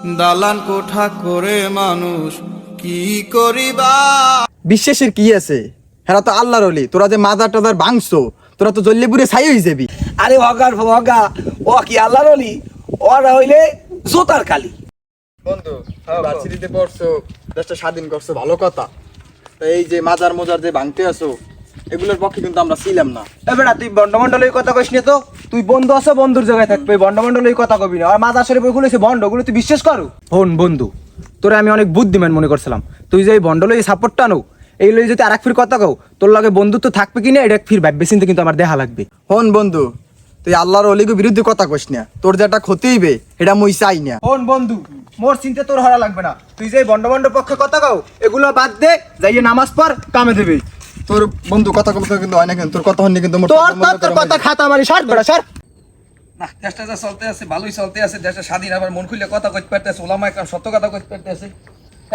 দালান কোঠা করে মানুষ কি করিবা। বিশ্বাসের কি আছে? হেরা তো আল্লাহর ওলি। তোরা যে মাজার টাজার ভাঙছো, তোরা তো জল্লিপুরে ছাই হয়ে যাবি। আরে হগা ও কি আল্লাহর ওলি? ওরা হইলে জোতার কালি। বন্ধু, ভার্সিটিতে পড়ছো, দেশটা স্বাধীন করছো, ভালো কথা। তা এই যে মাজার মোজার যে ভাঙতে আসো, এগুলোর পক্ষে কিন্তু আমরা ছিলাম না। এবারে তুই বন্ডমন্ডলের কথা কইস নি তো। তুই বন্ধু আছো, বন্ধুর জায়গায় থাকবে। বন্ডমন্ডলের কথা কবি না। আর মাজার শরীফ খুলেছে বন্ডগুলো তুই বিশ্বাস করো? হন বন্ধু, তোরে আমি অনেক বুদ্ধিমান মনে করছিলাম। তুই যে এই বন্ডলে সাপোর্টটা নো, এই লই যদি আরেক ফির কথা কও, তোর লগে বন্ধুত্ব থাকবে কিনা এটা ফির ভাববে চিন্তা কিন্তু আমার দেখা লাগবে। হন বন্ধু, তুই আল্লাহর অলিকে বিরুদ্ধে কথা কইস না। তোর যেটা ক্ষতি হইবে এটা মুই চাই না। হন বন্ধু, মোর চিন্তা তোর হারা লাগবে না। তুই যে বন্ডমন্ডল পক্ষে কথা কও, এগুলো বাদ দে, যাইয়ে নামাজ পড়, কামে দেবে। তোর বন্ধু কথা কইতে কিন্তু হয় না, কিন্তু তোর কথা হননি কিন্তু তোর কথা খাতা মারি সর বড় সর। না, দেশটা যা চলতে আছে ভালোই চলতে আছে। দেশটা স্বাধীন, আবার মন খুলে কথা কইতে পারতেছে, ওলামা একরাম সত্য কথা কইতে পারতেছে।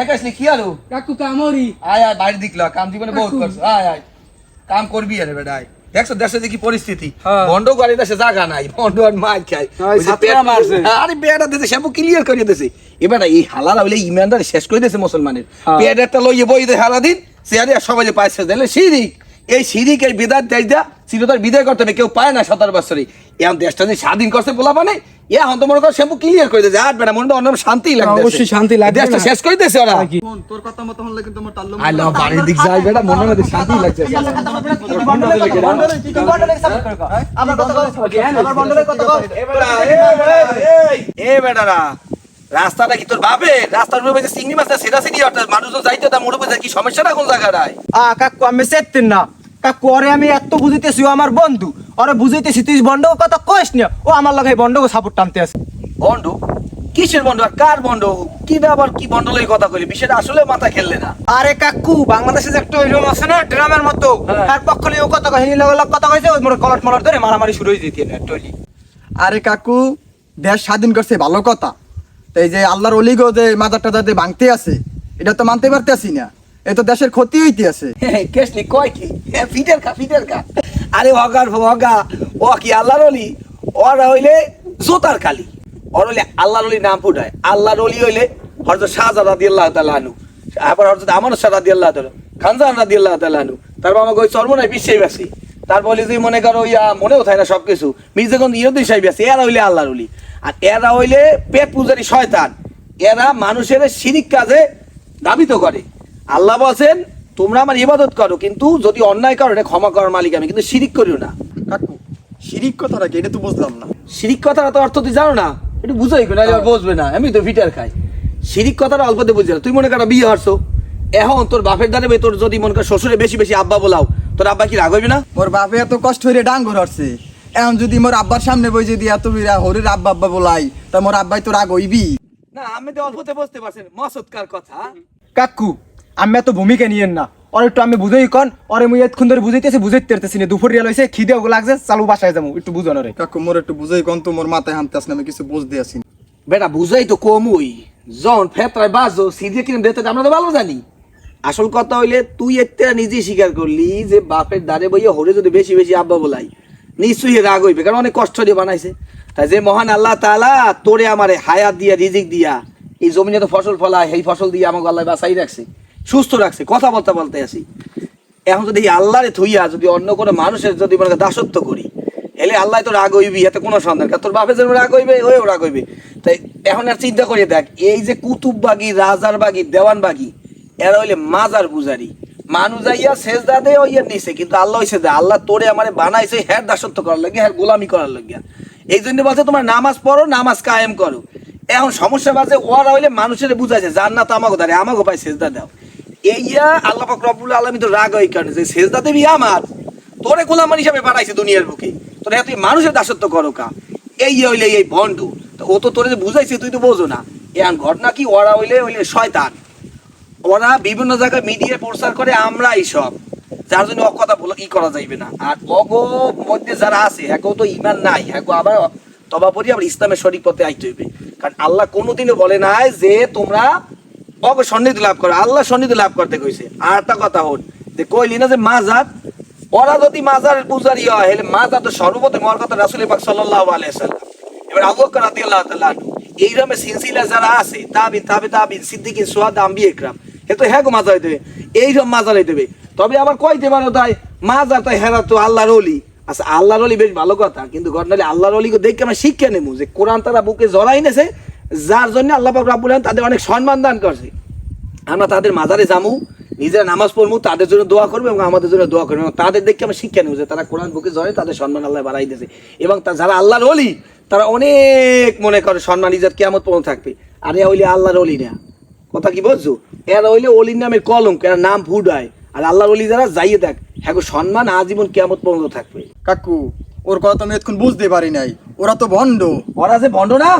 একাশলি কি আলো কাকু কামড়ি আয় আয় বাড়ি দিকলা কাম জীবনে বহুত করছ। আয় আয় কাম করবি আরে বেটা আয়। দেখছো দেশে যে কি পরিস্থিতি, বন্ড করে দেশে জায়গা নাই, বন্ড আর মার খায়। ওই যে ছাত্ররা মারছে। আরে বেটা দিতে সব ক্লিয়ার করে দিতেছে। এবারে এই হালাল হইলে ইমানদার শেষ করে দিতেছে মুসলমানের। পেট একটা লইয়ে বই দে হালা দিন সে আরে সবাই যে পাইছে দিলে শিরিক। এই শিরিক এই বিদাত দেশ দা চিরতার বিদায় করতে হবে, কেউ পায় না 17 বছরে। এখন দেশটা যে স্বাধীন করছে বলা মানে এখন তো মনে কর শ্যাম্পু ক্লিয়ার করে দিয়েছে। আর বেটা মনে অন্য শান্তি লাগবে, অবশ্যই শান্তি লাগবে দেশটা না। শেষ করে দিয়েছে ওরা। তোর কথা মতো হলে কিন্তু আমার তাল্লু আই লাভ বাড়ির দিক যাই বেটা মনে মধ্যে শান্তি লাগছে। আমার কথা কও, আমার বন্ডলের কথা কও। এ বেটারা রাস্তাটা কি তোর বাপে? রাস্তার উপরে যে চিংড়ি মাছটা সেটা সিনি অর্থাৎ মানুষজন যাইতে তা মোড়ে কি সমস্যাটা কোন জায়গাটায়? কাকু আমি চেতেন না কাকু, ওরে আমি এত বুঝাইতেছি, ও আমার বন্ধু, ওরে বুঝাইতেছি তুই বন্ড কথা কইস না। ও আমার লগে বন্ড সাপোর্ট টানতে আছে। বন্ড কিসের বন্ড আর কার বন্ড? কি আবার কি বন্ডলের কথা কইলি? বিষয়টা আসলে মাথা খেললে না। আরে কাকু, বাংলাদেশে যে একটা ওইরকম আছে না ড্রামের মতো, তার পক্ষ নিয়ে ও কথা কয়, হিনি লগে কথা কইছে, ওই মোর কলট মলট ধরে মারামারি শুরু হয়ে যেতে না টলি। আরে কাকু, দেশ স্বাধীন করছে ভালো কথা। তো এই যে আল্লাহর অলিগো যে মাজার টাজার যে ভাঙতে আছে, এটা তো মানতে পারতেছি না। এই তো দেশের ক্ষতি হইতে আছে। কেসলি কয় কি ফিটার খা। আরে হগা ও কি আল্লাহর অলি? ওরা হইলে জোতার কালি। ওর হইলে আল্লাহর অলি নাম ফুটায়। আল্লাহর অলি হইলে হযরত শাহজালাল রাদিয়াল্লাহু তাআলা আনহু, আবার হযরত আমানত শাহ রাদিয়াল্লাহু তাআলা, খানজান রাদিয়াল্লাহু তাআলা আনহু। তারপর আমাকে ওই চরমনায় বিশ্বেই বাসি। তারপর যদি মনে করো ইয়া মনেও থাকে না সবকিছু, মির্জাগঞ্জ ইহুদ্দিন সাহেব আছে। এরা হইলে আল্লাহর অলি। আর এরা হইলে পেট পূজারি শয়তান। এরা মানুষের শিরিক কাজে ধাবিত করে। আল্লাহ বলছেন তোমরা আমার ইবাদত করো, কিন্তু যদি অন্যায় করো এটা ক্ষমা করার মালিক আমি, কিন্তু শিরিক করিও না। কাকু, শিরিক কথাটা কি? এটা তো বুঝলাম না। শিরিক কথাটা তো অর্থ তুই জানো না, একটু বুঝাই না, বুঝবে না। আমি তো ফিটার খাই। শিরিক কথাটা অল্পতে বুঝে না। তুই মনে করো বিয়ে হরছো, এখন তোর বাপের দ্বারে তোর যদি মনে কর শ্বশুরে বেশি বেশি আব্বা বলাও, তোর আব্বা কি রাগ হইবে না? মোর বাপে এত কষ্ট হইরে ডাঙ্গর হচ্ছে, এখন যদি মোর আব্বার সামনে বই যদি এত হরির আব্বা আব্বা বলাই, তা মোর আব্বাই তো রাগ হইবি। না আমি তো অল্পতে বুঝতে পারছেন মসৎকার কথা। কাকু, আমি এত ভূমিকা নিয়েন না। ওর একটু আমি বুঝাই কন, ওরে মুই এতক্ষণ ধরে বুঝাইতেছি, বুঝাইতে পারতেছি না। দুপুর রিয়াল হইছে, খিদে লাগছে, চালু বাসায় যাবো, একটু বুঝানো রে। কাকু, মোর একটু বুঝাই কোন তো, মোর মাথায় হানতে আসলে আমি কিছু বুঝতে আসি না। বেটা বুঝাই তো কমই, জন ফেতরায় বাজো সিরিয়ে কিনে দিতে আমরা তো ভালো জানি। আসল কথা হইলে তুই একটা নিজে স্বীকার করলি যে বাপের দ্বারে বইয়া হরে যদি বেশি বেশি আব্বা বলাই নিশ্চয়ই রাগ হইবে, কারণ অনেক কষ্ট দিয়ে বানাইছে। তাই যে মহান আল্লাহ তাআলা তোরে আমারে হায়াত দিয়া রিজিক দিয়া এই জমিনে তো ফসল ফলায়, এই ফসল দিয়ে আমাকে আল্লাহ বাঁচাই রাখছে, সুস্থ রাখছে, কথা বলতে আসি। এখন যদি এই আল্লাহরে থইয়া যদি অন্য কোনো মানুষের যদি মনে দাসত্ব করি, এলে আল্লাহ তো রাগ হইবি, এতে কোনো সন্দেহ। তোর বাপের জন্য রাগ হইবে, ওও রাগ হইবে। তাই এখন আর চিন্তা করে দেখ, এই যে কুতুববাগি, রাজার বাগি, দেওয়ান বাগি, এরা হইলে মাজার পূজারি। মানুষ যাইয়া সেজদা দে ওইয়া নিছে, কিন্তু আল্লাহ হইছে দে আল্লাহ তোরে আমারে বানাইছে হ্যার দাসত্ব করার লাগে, হ্যার গোলামি করার লাগিয়া। এই জন্য বলছে তোমার নামাজ পড়ো, নামাজ কায়েম করো। এখন সমস্যা বাজে ওরা হইলে মানুষের বুঝাইছে জান্নাত আমাকে দাঁড়ে, আমাকে পাই সেজদা দাও। এইয়া আল্লাহ পাক রব্বুল আলামিন তো রাগ হয় কারণে যে সেজদা দেবি আমার, তোরে গোলাম হিসাবে বানাইছে দুনিয়ার বুকে, তোরে তুই মানুষের দাসত্ব করো কা। এই হইলে এই বন্ধু, ও তো তোরে যে বুঝাইছে তুই তো বোঝো না। এখন ঘটনা কি, ওরা হইলে শয়তান। ওরা বিভিন্ন জায়গায় মিডিয়া প্রচার করে আমরা এইসব, যার জন্য কথা বলো ই করা যাইবে না। আর অগো মধ্যে যারা আছে একেও তো ইমান নাই, একে আবার তবা পরি আবার ইসলামের সঠিক পথে আইতে হইবে। কারণ আল্লাহ কোনোদিনও বলে নাই যে তোমরা অগ সন্নিধি লাভ করো, আল্লাহ সন্নিধি লাভ করতে কইছে। আর একটা কথা হল যে কইলি না যে মাজার, ওরা যদি মাজারের পূজারি হয় হলে মাজার তো সর্বপ্রথম ওর কথা রাসূল পাক সাল্লাল্লাহু আলাইহি ওয়াসাল্লাম। এবার আবু বকর রাদিয়াল্লাহু তাআলা এই রকমের সিলসিলা যারা আছে তাবিন সিদ্দিকিন সুহাদা আম্বিয়া ইকরাম এ তো হ্যাঁ গো মাজার দেবে এইরকম মাজার দেবে। তবে আবার কইতে পারো তাই মাজার তাই হেরা তো আল্লাহর ওলি। আচ্ছা আল্লাহর ওলি বেশ ভালো কথা, কিন্তু ঘটনালে আল্লাহর ওলিকে দেখে আমরা শিক্ষা নেবো যে কোরআন তারা বুকে জড়াই নেছে, যার জন্য আল্লাহ পাক রব্বুল আলামিন তাদের অনেক সম্মান দান করছে। আমরা তাদের মাজারে যামু, নিজেরা নামাজ পড়বো, তাদের জন্য দোয়া করবো এবং আমাদের জন্য দোয়া করবো, এবং তাদের দেখে আমরা শিক্ষা নেবো যে তারা কোরআন বুকে জড়ে, তাদের সম্মান আল্লাহ বাড়াই দিয়েছে। এবং যারা আল্লাহর ওলি তারা অনেক মনে করে সম্মান ইজ্জত কিয়ামত পর্যন্ত থাকবে। আর এ হইলে আল্লাহর ওলি না, কথা কি বলছো? এরা হইলে অলির নামের কলঙ্ক, এরা নাম ফুডায়। আর আল্লাহর ওলি যারা যাইয়ে দেখ হ্যাঁ সম্মান আজীবন কিয়ামত পর্যন্ত থাকবে। কাকু ওর কথা তো আমি এতক্ষণ বুঝতে পারি নাই, ওরা তো ভণ্ড। ওরা যে ভণ্ড না,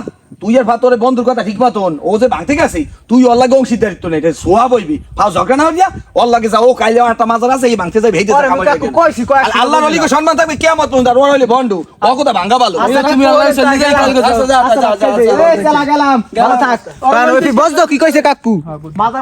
তুই আর তোর বন্ধুর কথা ঠিক মতন ও যে ভাঙতে গেছে, তুই ওর লাগে অংশীদারিত্ব নেই, এটা সোয়া বইবি ফাও ঝগড়া না হইয়া ওর লাগে যাও, কাইলে একটা মাজার আছে এই ভাঙতে যাই ভেইতে আরে আমি কাকু কইছি কয়েক আল্লাহর ওলিকে সম্মান থাকবে কিয়ামত পর্যন্ত। আর ওরা হইলে ভণ্ড, ও কথা ভাঙা ভালো। তুমি আল্লাহর সাথে নিজে কাজ করছো। আচ্ছা, যা, যা, যা, যা, যা, যা, যা। এই চালা গেলাম ভালো থাক। কারণ ওই বস দাও কি কইছে কাকু মাজার